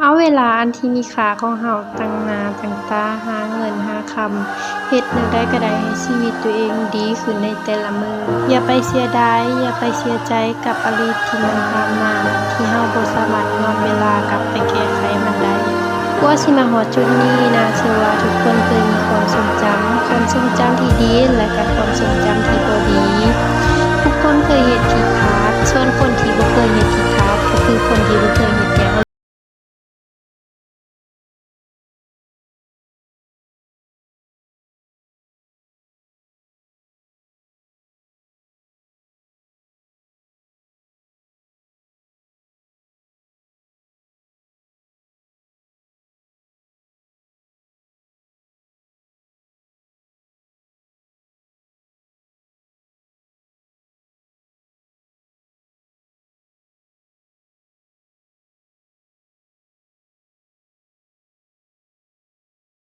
เอาเวลาอันที่มีค่าของเราตั้งหน้าตั้งตาหาเงินหาคำเฮ็ดแนวใดก็ได้ให้ชีวิตตัวเองดีขึ้นในแต่ละมื้ออย่าไปเสียดายอย่าไปเสียใจกับอดีตที่มันผ่านมาที่เราบ่สามารถย้อนเวลากลับไปแก้ไขมันได้กว่าสิมาฮอดจุดนี้นะเชื่อว่าทุกคนเคยมีความทรงจำที่ดีและก็ความทรงจำที่บ่ดี ทุกคนเคยเฮ็ดผิดพลาดส่วนคนที่บ่เคยเฮ็ดผิดพลาดก็คือคนที่บ่เคยเฮ็ดหยัง